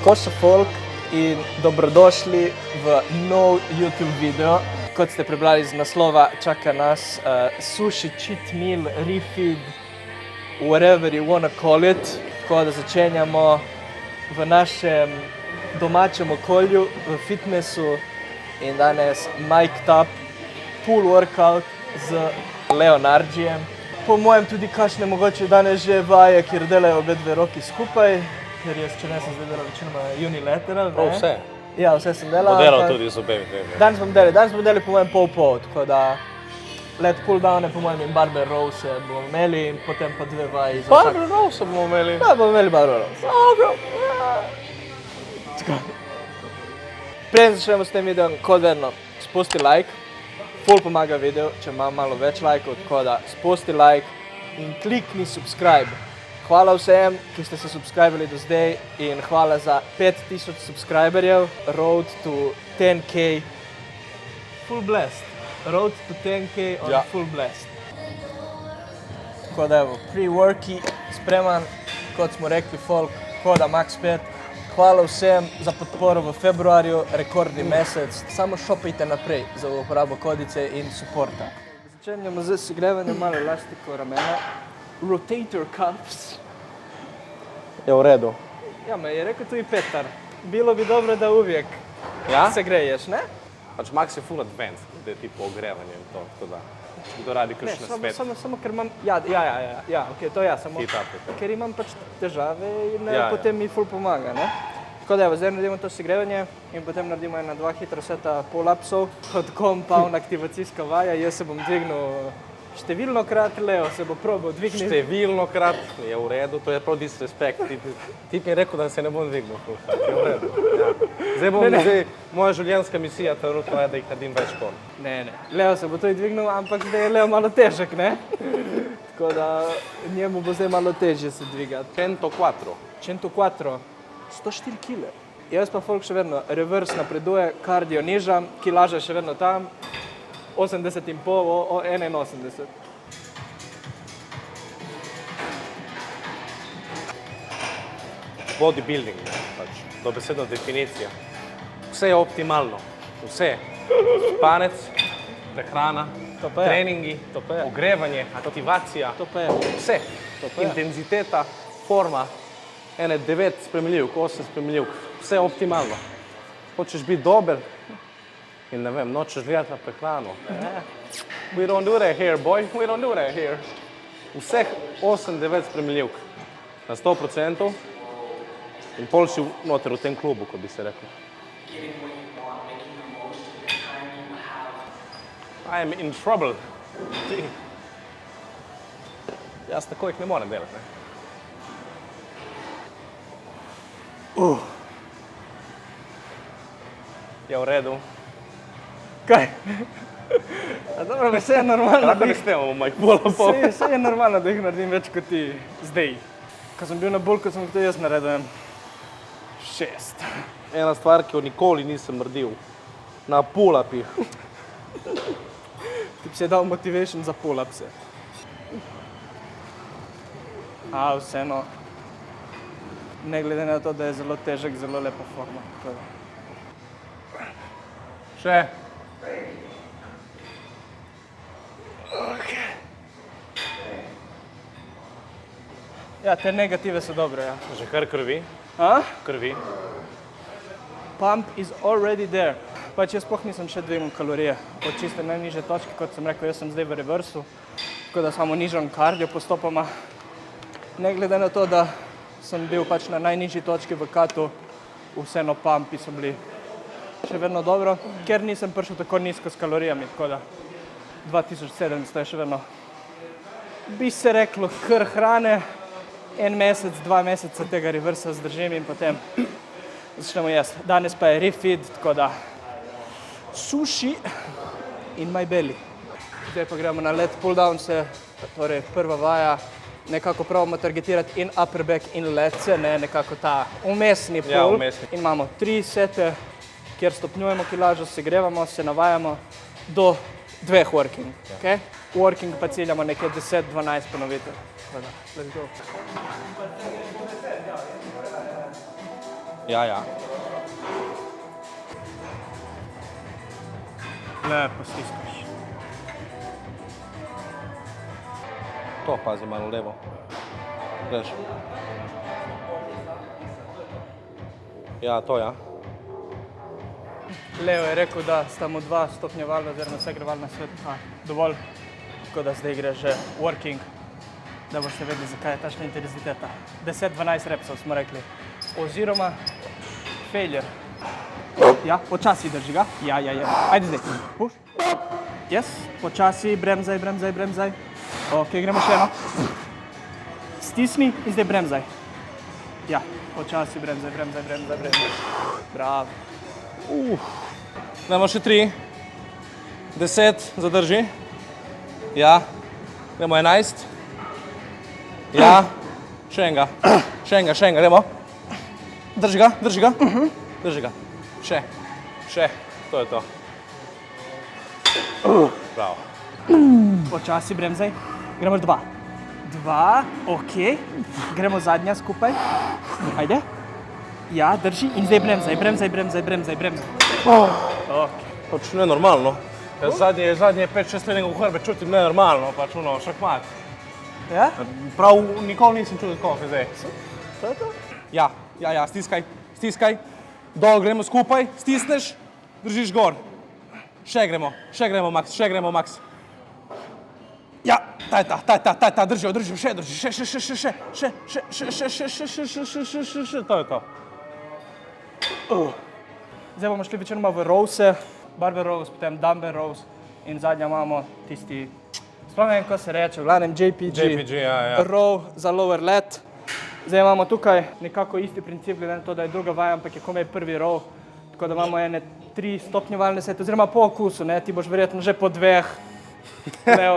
Ko so folk in dobrodošli v nov YouTube video. Kot ste prebrali iz naslova, čaka nas sushi, cheat meal, refeed, whatever you wanna call it. Tako da začenjamo v našem domačem okolju, v fitnessu in danes mic'd up, full workout z Leonardžijem. Po mojem tudi kakšne mogoče danes že vaje, kjer delajo obe dve roki skupaj, ker jaz če ne sem zdaj delal večinoma unilateral, ne? Vse? Ja, vse sem delal. Delal tudi z obemi dvemi. Danes bomo delali po mojem pol, tako da let pull downe po mojem in barbell rowse bomo imeli in potem pa dve vaji za vsak. Barbell rowse bomo imeli? Da, bomo imeli barbell rowse. Preden začnemo s tem videom, kot vedno, spusti like. Ful pomaga video, če ima malo več lajkov, tako da spusti like in klikni subscribe. Hvala vsem, ki ste se subscribili do zdaj in hvala za 5000 subscriberjev. Road to 10k. Full blessed. Road to 10k on full blessed. Tako da evo, pre-worki spreman, kot smo rekli folk, koda Max 5. Hvala vsem za podporo v februarju, rekordni mesec. Samo šopajte naprej za uporabo kodice in supporta. Začenjamo z segrevanjem malo elastiko ramena. Rotator cuffs. Je v redu. Ja, me je rekel tudi Petar. Bilo bi dobro, da uvijek se greješ, ne? Pač Max je full advanced, da je tipo ogrevanje in to, tako da. Kdo radi kakšne svet. Samo ker imam, ok, to ja, samo ker imam pač težave in potem mi ful pomaga, ne? Tako da evo, zdaj naredimo to segrevanje in potem naredimo ena dva hitra seta pull-upsov. Kot compound aktivacijska vaja, jaz se bom dvignil številnokrat, Leo se bo probal dvigniti. Številnokrat je v redu, to je prav disrespekt. Ti mi je rekel, da se ne bom dvignil. Je v redu. Zdaj moja življenjska misija trenutno je, da jih naredim več kon. Ne, Leo se bo tudi dvignil, ampak zdaj je Leo malo težek, ne? Tako da njemu bo zdaj malo težje se dvigati. 104. 104 kg. Jaz pa folk še vedno reverse napreduje, kardio nižam, kilaža še vedno tam. 80,5, 81. Bodybuilding, pač, dobesedna definicija. Vse je optimalno, vse. Spanec, prehrana, treningi, ogrevanje, aktivacija, vse. Intenziteta, forma, ene 9 spremljivk, 8 spremljivk, vse je optimalno. Hočeš biti dober in ne vem, nočeš gledati na prehrano. We don't do that here, boy, we don't do that here. Vseh 8-9 spremljivk na 100% in pol si noter v tem klubu, kot bi se rekel. I am in trouble. Jaz tako jih ne morem delati, ne? Je v redu. Kaj? Dobro, vse je normalno. Lahko ne snemamo, Mike, bolj. Vse je normalno, da jih naredim več kot ti zdaj. Ko sem bil na bulku, sem to jaz naredil 6. Ena stvar, ki jo nikoli nisem naredil. Na pull-upih. Ti bi se dal motivation za pull-upse. Vseeno. Ne glede na to, da je zelo težek, zelo lepa forma. Še. Ja, te negative so dobre, ja. Že kar krvi? Krvi. Pump is already there. Pač jaz sploh nisem še dvignil kalorije od čiste najnižje točke, kot sem rekel, jaz sem zdaj v reversu, tako da samo nižam kardio postopoma. Ne glede na to, da sem bil pač na najnižji točki v katu, vseeno pumpi so bili še vedno dobro, ker nisem prišel tako nizko s kalorijami, tako da 2700 je še vedno, bi se reklo, kar hrane. 1 mesec, 2 meseca tega reversa zdržim in potem začnemo jesti. Danes pa je refeed, tako da sushi in my belly. Zdaj pa gremo na lat pull downse, torej prva vaja. Nekako pravimo targetirati in upper back in lece, nekako ta umestni pull. In imamo 3 sete, kjer stopnjujemo kilažo, segrevamo, se navajamo do 2 working. Working pa ciljamo nekje 10-12 ponovitev. Let's go. Ja. Lepo stiskaš. To pazi malo levo. Greš. Ja, to ja. Leo je rekel, da sta mu 2 stopnjevalna oziroma segrevalna svetlika dovolj, tako da zdaj gre že working, da boste vedeli, zakaj je takšna intenziteta. 10-12 repsov smo rekli. Oziroma failure. Ja, počasi drži ga. Ja. Ajde zdaj. Push. Yes, počasi, bremzaj. Ok, gremo še eno. Stisni in zdaj bremzaj. Ja, počasi, bremzaj. Bravo. Dajmo še 3. 10, zadrži. Ja. Gremo 11. Ja. Še enega, gremo. Drži ga. Še. To je to. Bravo. Počasi bremzaj. Gremo 2. 2, ok. Gremo zadnja skupaj. Ajde. Ja, drži in zdaj bremzaj. Ok. Pač nenormalno. Zadnje 5-6 treningov v hrbe čutim nenormalno, pač šakmat. Ja? Prav nikoli nisem čutil tako, kot zdaj. To je to? Ja, stiskaj. Dol gremo skupaj, stisneš, držiš gor. Še gremo, Max. Ja, ta, drži, še, to je to. Zdaj bomo šli večinoma v rowse, barbell rows, potem dumbbell rows in zadnja imamo tisti, sploh ne vem, ko se reče, v glavnem JPG, ja. row za lower lat. Zdaj imamo tukaj nekako isti princip, glede na to, da je druga vaja, ampak je komaj prvi row, tako da imamo ene 3 stopnjevalne sete, oziroma po okusu, ne, ti boš verjetno že po 2,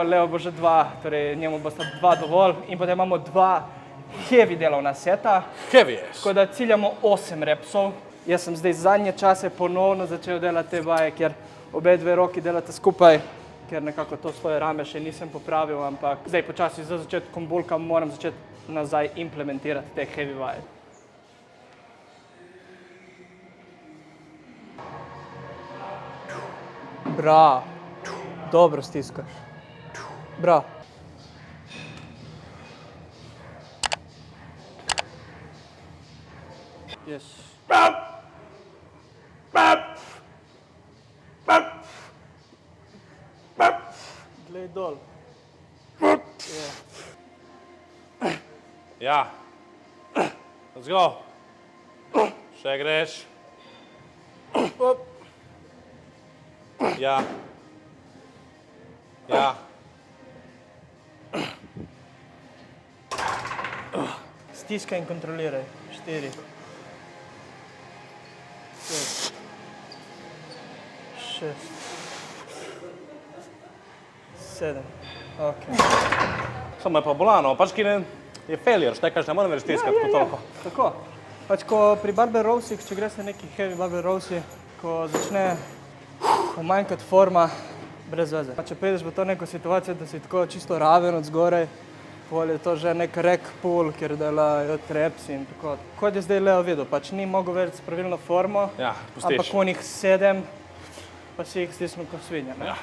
Leo bo že 2, torej njemu bosta 2 dovolj in potem imamo 2 heavy delovna seta, tako da ciljamo 8 repsov. Jaz sem zdaj zadnje čase ponovno začel delati te vaje, ker obe 2 roki delate skupaj, ker nekako to svoje rame še nisem popravil, ampak zdaj počasi za začetkom bulka moram začeti nazaj implementirati te heavy vaje. Bravo. Dobro stiskaš. Bravo. Yes. Glej dol. Ja. Let's go. Še greš. Ja. Stiskaj in kontroliraj. 4. 5. 6. 7. Ok. Samo je pa bolano, pač ki je failure, štekaš, ne moram več stiskati po toliko. Tako. Pač ko pri barbell rowsih, če greš na neki heavy barbell rowsi, ko začne umanjkati forma, brez veze. Pa če prideš v to neko situacijo, da si tako čisto raven od zgoraj, pol je to že nek rack pull, kjer delajo traps in tako. Kot je zdaj Leo videl, pač ni mogel več s pravilno formo, Ja, pustiš. ampak onih 7, pa si jih stisnil kot svinja, ne? Ja.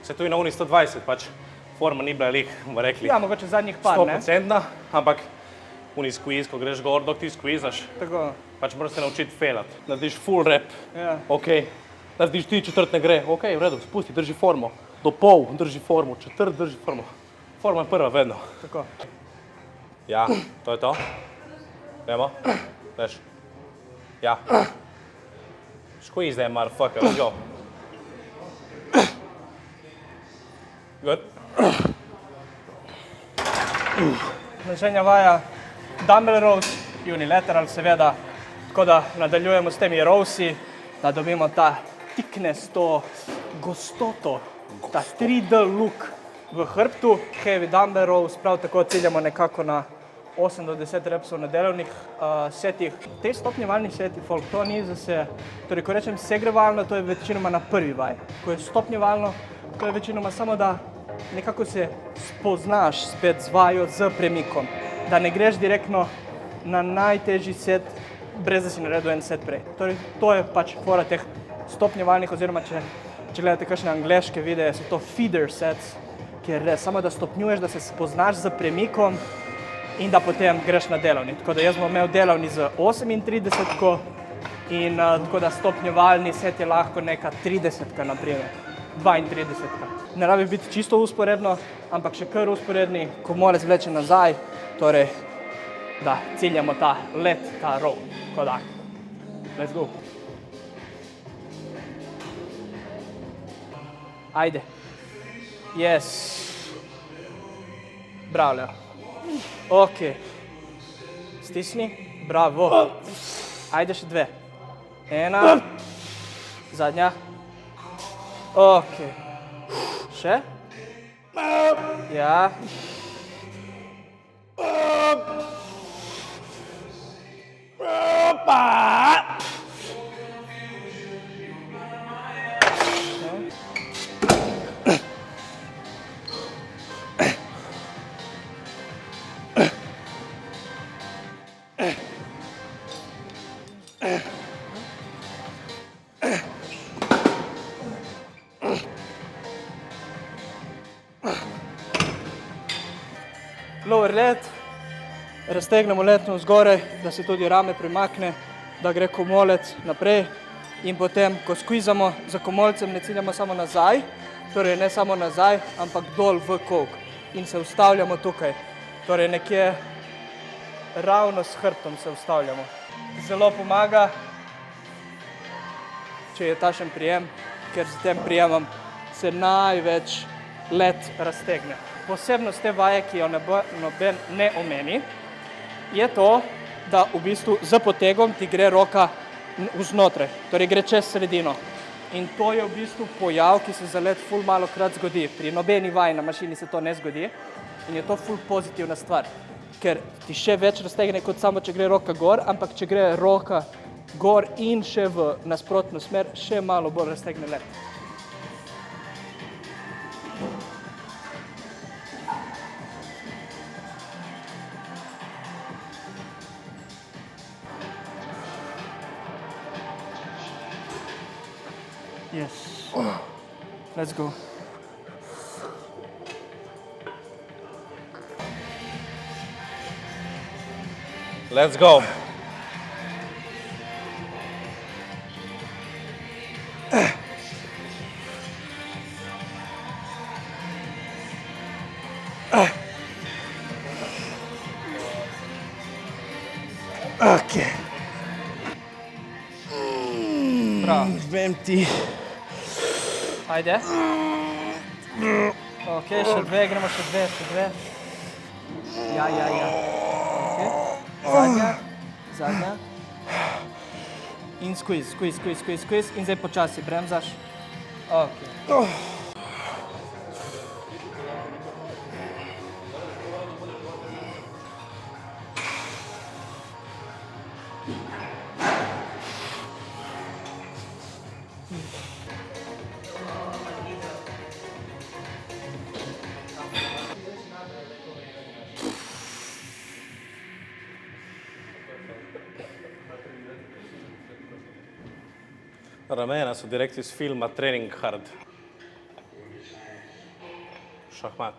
Se tu je na uni 120, pač forma ni bila lik, bomo rekli, Ja, mogoče zadnjih par, ne? 100%, ampak uni squeeze, ko greš gor, dok ti squeezaš, Tako, pač moraš se naučiti failati. Narediš full rep, ja. ok, narediš 3/4 ne gre, ok, v redu, spusti, drži formo, do pol drži formo, četrt drži formo. Forma je prva vedno. Tako. Ja, to je to. Gremo, veš. Ja. Squeeze them, motherfucker, let's go. Good. Naslednja vaja, dumbbell rows, unilateral seveda, tako da nadaljujemo s temi rowsi, da dobimo ta thickness, to gostoto, ta 3D look v hrbtu. Heavy dumbbell rows, prav tako ciljamo nekako na 8 do 10 repsov na delovnih setih. Te stopnjevalni seti, folk, to ni zase, torej ko rečem segrevalno, to je večinoma na prvi vaj. Ko je stopnjevalno, to je večinoma samo da nekako se spoznaš spet z vajo, z premikom. Da ne greš direktno na najtežji set brez da si naredil en set prej. Torej, to je pač fora teh stopnjevalnih, oziroma če gledate kakšne angleške videe, so to feeder sets, kjer res samo da stopnjuješ, da se spoznaš z premikom in da potem greš na delovni. Tako da jaz bom imel delovni z 38-ko in tako da stopnjevalni set je lahko neka 30-ka, naprimer, 32-ka. Ne rabi biti čisto usporedno, ampak še kar usporedni, ko komolec vleče nazaj, torej da ciljamo ta let, ta row. Tako da, let's go. Ajde. Yes. Bravo, Leo. Ok. Stisni. Bravo. Ajde še 2. 1. Zadnja. Ok. Še? Ja. Lower leg, raztegnemo letno zgoraj, da se tudi rame premakne, da gre komolec naprej in potem, ko skvizamo za komolcem, ne ciljamo samo nazaj, torej ne samo nazaj, ampak dol v kolk in se ustavljamo tukaj, torej nekje ravno s hrbtom se ustavljamo. Zelo pomaga, če je takšen prijem, ker z tem prijemom se največ let raztegne. Posebnost te vaje, ki jo noben ne omeni, je to, da v bistvu z potegom ti gre roka vznotraj, torej gre čez sredino. In to je v bistvu pojav, ki se za let ful malokrat zgodi. Pri nobeni vaji na mašini se to ne zgodi in je to ful pozitivna stvar, ker ti še več raztegne kot samo, če gre roka gor, ampak če gre roka gor in še v nasprotno smer, še malo bolj raztegne let. Yes. Let's go. Let's go. Ok. Bravo. Vem ti. Ajde. Ok, še 2, gremo še 2. Ja. Ok. Zadnja. In squeeze. In zdaj počasi bremzaš. Ok. Ramena so direkt iz filma Training Hard. Šahmat.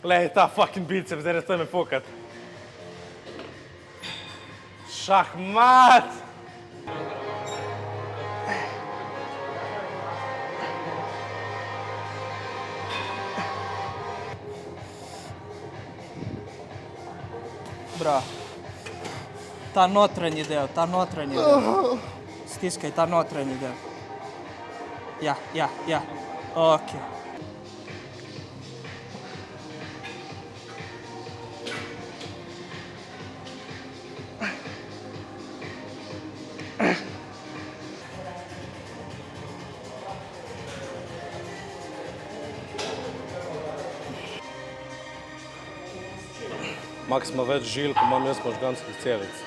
Glej, ta fucking bicep, zdaj res to me fokat. Šahmat! Bravo. Ta notranji del. Stiskaj ta notranji del. Ja. Ok. Max ima več žil, ko imam jaz možganskih celic.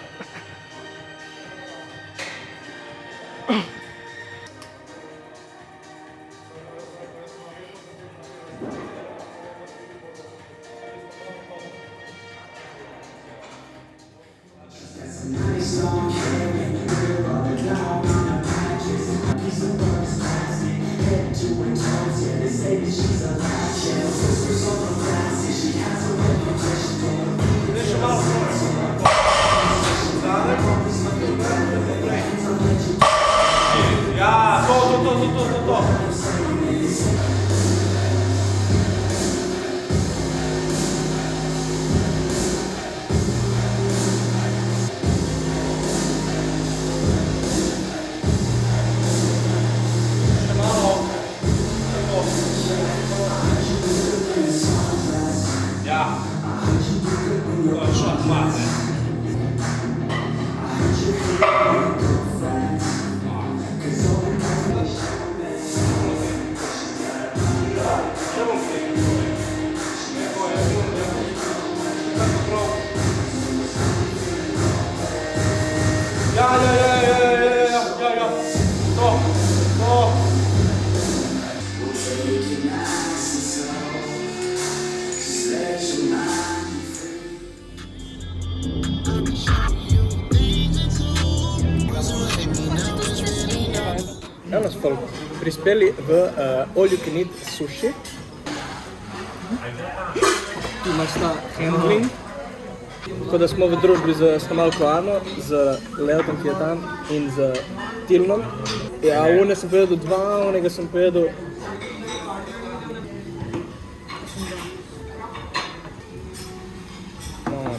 Ja, to. Ja. To je šat mate. Ja. To. Evo nas folk prispeli v all you can eat sushi. Tu ima sta handling. Tako da smo v družbi z snomalko Ano, z Leotom, ki je tam, in z Tilnom. Ja, one sem pojedel 2, onega sem pojedel...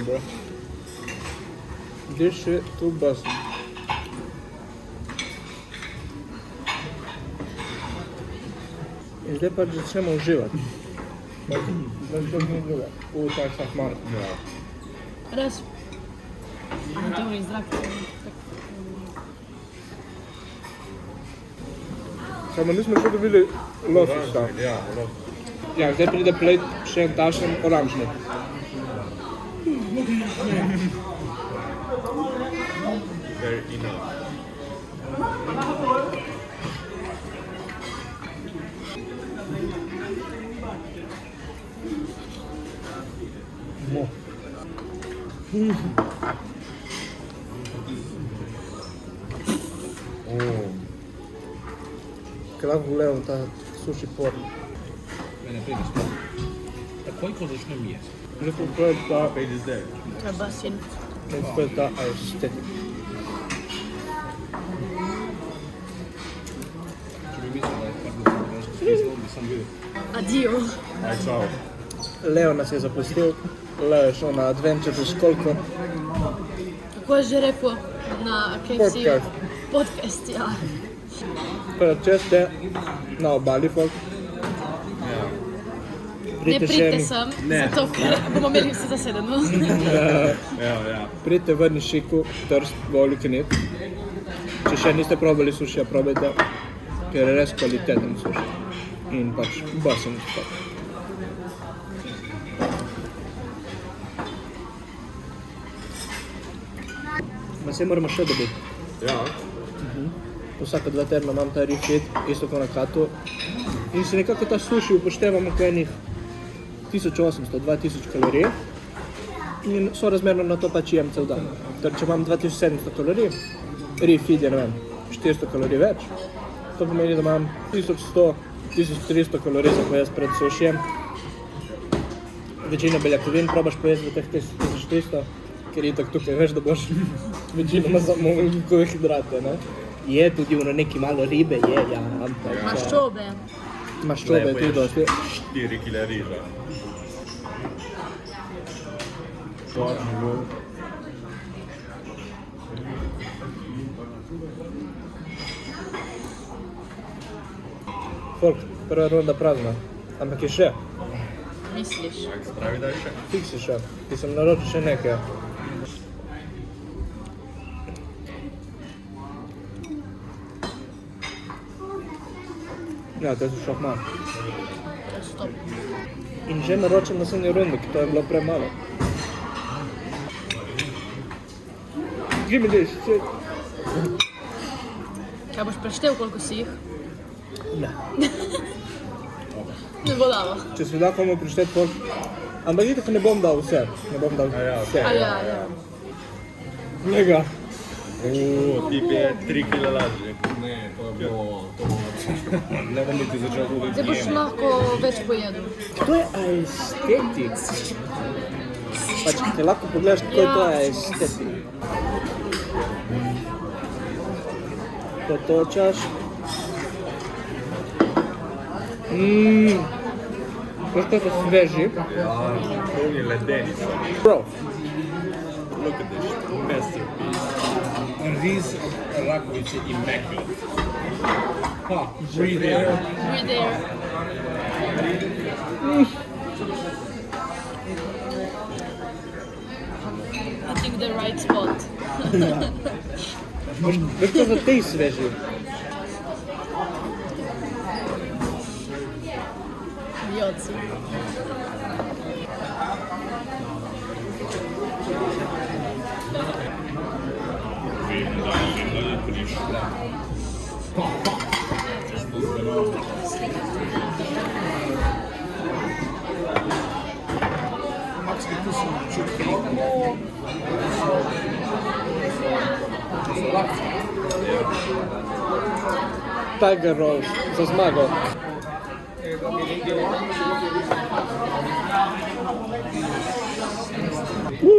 Bro. This shit too busted. In zdaj pač začnemo uživati. Zdaj to ni druga. Tak šahman. Res. Dobri zrak. Samo nismo še dobili lososa. Ja, zdaj pride plate še en tašen oranžni. Very enough. Kaj lahko gledam ta sushi porn. Bene, prima sto. E poi cosa ci non mies? Mislim, to je ta... Paid is dead. To je basin. To je ta estetik. Če bi mislil, da je par da sem spisal, bi sam bil. Adio. Aj, čao. Leo nas je zapustil. Leo je šel na adventure s Kolko. Kako je že rekel na KFC? Podcast. Podcast, ja. Tako da če ste na obali, folk, Ne pridite sem, zato ker bomo imeli vse zasedeno. Ja. pridite v Nišiku, Trst, v all you can eat. Če še niste probali sušija, probajte, ker je res kvaliteten suši. In pač basen spod. Ma se moramo še dobiti. Ja. Vsaka 2 tedna imam ta refit, isto kot na Katu. In si nekako ta suši upoštevamo kot enih 1800-2000 kalorij. In sorazmerno na to pač jem cel dan. Ker če imam 2700 kalorij, refit je, ne vem, 400 kalorij več. To pomeni, da imam 1100-1300 kalorij za pojesti pred sušijem. Večino beljakovin probaš pojesti v teh 1300, ker itak tukaj veš, da boš večinoma samo ugljikove hidrate, ne? Je tudi ono neki malo ribe, je, ja, ampak... Maščobe. Maščobe je tudi dosti. 4 kg riža. Folk, prva runda prazna, ampak je še. Misliš? Spravi daj še. Fiksi še, ti sem naročil še nekaj. Ja, to je šahman. Stop. In že naročam naslednjo rundo, ki to je bilo premalo. give me this shit. Kaj boš preštel, koliko si jih? Ne. Ne bo dalo. Če se da komu prišteti pol. Ampak itak ne bom dal vse. Ne bom dal vse. A ja. Njega. Tip je 3 kg lažje. Ne, to je bilo... Ne bom biti začel tudi Zdaj boš lahko več pojedel. To je estetik. Pač te lahko pogledaš, kako je to estetik. Potočaš. Veš, kaj so sveži? Polni ledenico. Bro. Look at this masterpiece. Riz rakovice immaculate. Ha, breathe air. Breathe air. I think the right spot. Veš, kaj so tej sveži? Joci. Vem, da je prišla. Tiger Rolls za zmago.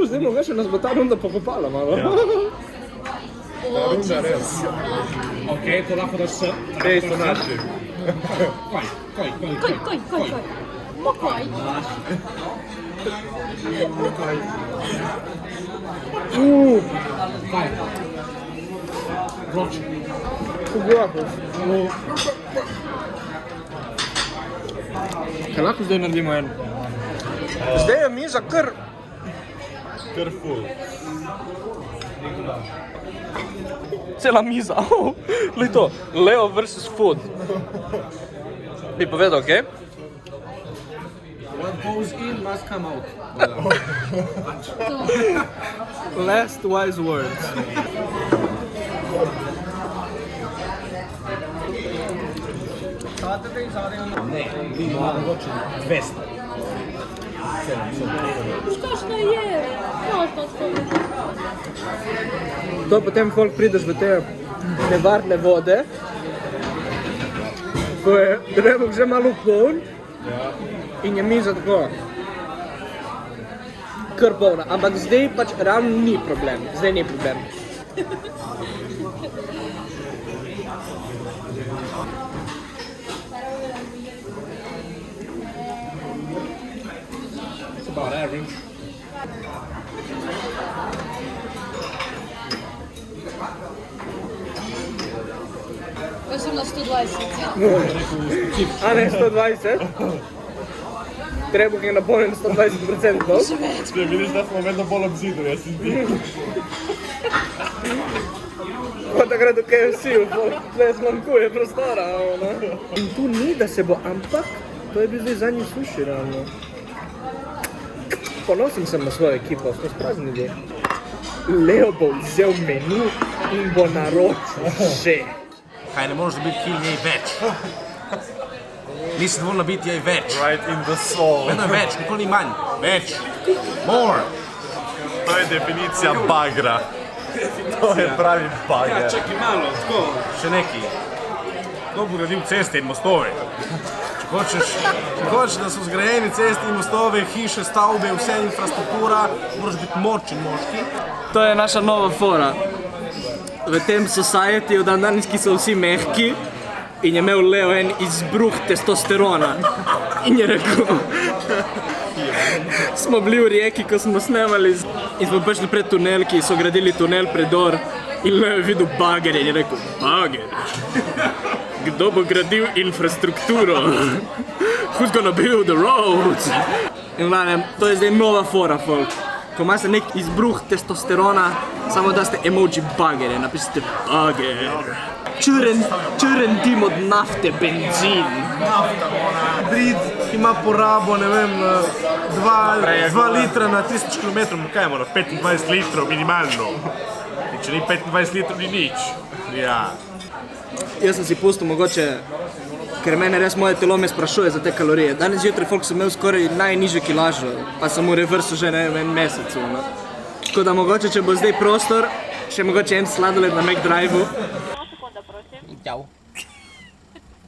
Zdaj mogoče nas bo ta runda pokopala malo. Oh, Jesus. Ok, to lahko daš se. Ej, so naši. Kaj? Kaj? Pokoj. Kaj? Vroče. Kaj lahko zdaj naredimo eno? Zdaj je miza kar... Kar full. Cela miza. Glej to, Leo versus food. Bi povedal, okej? What goes in must come out. Last wise words. Ne, ima mogoče 200. Kakšna je? To potem folk prideš v te nevarne vode, ko je drebek že malo poln in je miza tako kar polna. Ampak zdaj pač ravno ni problem. Zdaj ni problem. It's about average. Jaz sem na 120. A ne 120? Trebek je napolnjen 120%. Še več. Če vidiš, da smo vedno bolj ob zidu, jaz si zdi. Ko takrat v KFC-u, tle zmanjkuje prostora. In tu ni, da se bo, ampak to je bil zdaj zadnji suši, realno. Ponosen sem na svojo ekipo, smo spraznili. Leo bo vzel menu in bo naročil že. Kaj ne moreš dobiti, ki njej več. Nisi dovoljna biti jej več. Right in the soul. Vedno je več, nikoli ni manj. Več. More. To je definicija bagra. To je pravi bager. Čakaj malo, tako. Še neki. Kdo bo gradil ceste in mostove? Če hočeš, da so zgrajeni ceste in mostove, hiše, stavbe, vse infrastruktura, moraš biti močen moški. To je naša nova fora. V tem society, danes, ki so vsi mehki, in je imel Leo en izbruh testosterona. In je rekel, smo bili v Rijeki, ko smo snemali in smo prišli pred tunel, ki so gradili tunel predor in Leo je videl bager in je rekel, bager? Kdo bo gradil infrastrukturo? Who's gonna build the roads? In glavnem, to je zdaj nova fora, folk. Ko imate nek izbruh testosterona, samo da ste emoji bagere, napišite bager. Črn dim od nafte, benzin. Brid ima porabo, ne vem, 2 litra na 1000 km, kaj mora, 25 litrov minimalno. In če ni 25 litrov, ni nič. Ja. Jaz sem si pustil mogoče, ker mene res moje telo me sprašuje za te kalorije. Danes zjutraj folk sem imel skoraj najnižjo kilažo, pa sem v reversu že ne vem, en mesec. No. Tako da mogoče, če bo zdaj prostor, še mogoče en sladoled na McDrive-u. Sekunda, prosim. Ćao.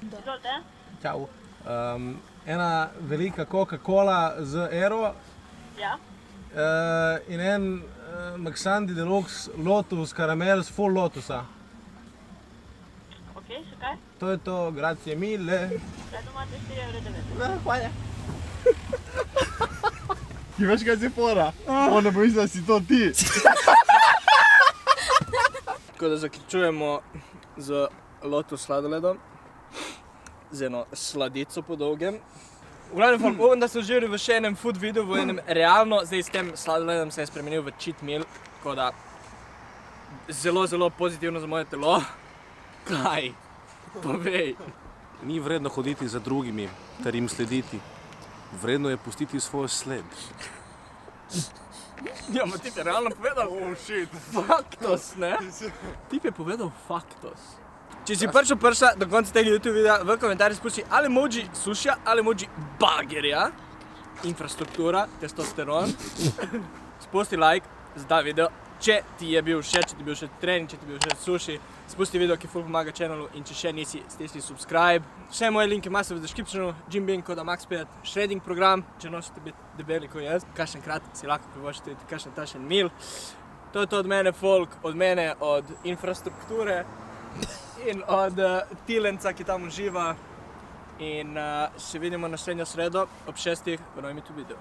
Izvolite. Ćao. Ena velika Coca-Cola z Aero Ja. in en McSandy Deluxe Lotus Caramel s full Lotusa. Ok, še kaj? To je to, grazie mille. Redu imate 4,90 €. Hvala. Ti veš, kaj si fora? Ona bo mislila, da si to ti. Tako da zaključujemo z Lotus sladoledom, z eno sladico po dolgem. V glavnem, upam, da ste uživali v še enem food videu, v enem realno, zdaj s tem sladoledom se je spremenil v cheat meal, tako da zelo, zelo pozitivno za moje telo. Kaj? Povej. Ni vredno hoditi za drugimi ter jim slediti. Vredno je pustiti svoj sled. Ja, ma tip je realno povedal? Oh shit. Faktos, ne? Tip je povedal faktos. Če si prišla do konca tega YouTube videa, v komentarjih spusti ali emoji sušija, ali emoji bagerja. Infrastruktura, testosteron. Spusti like za ta video. Če ti je bil všeč, če ti je bil všeč trening, če ti je bil všeč suši, spusti video, ki ful pomaga channelu in če še nisi, stisni subscribe. Vse moje linke imate v descriptionu, Jimbing, koda Max5, shredding program, če nočete biti debeli kot jaz. Kakšen krat si lahko privoščite kakšen tašen meal. To je to od mene, folk, od mene, od infrastrukture in od Tilenca, ki tam uživa. In se vidimo naslednjo sredo ob 6 v novem YouTube videu.